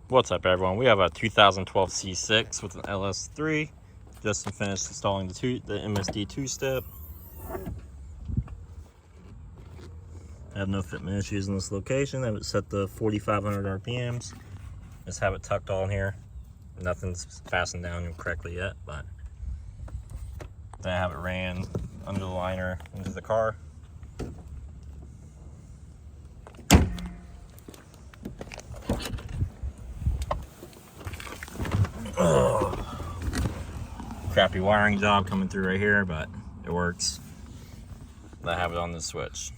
What's up, everyone? We have a 2012 C6 with an Ls3. Just finished installing the MSD two-step. I have no fitment issues in this location. I have it set to 4,500 RPMs. Just have it tucked on here. Nothing's fastened down correctly yet, but then I have it ran under the liner into the car. Ugh. Crappy wiring job coming through right here, but it works. I have it on the switch.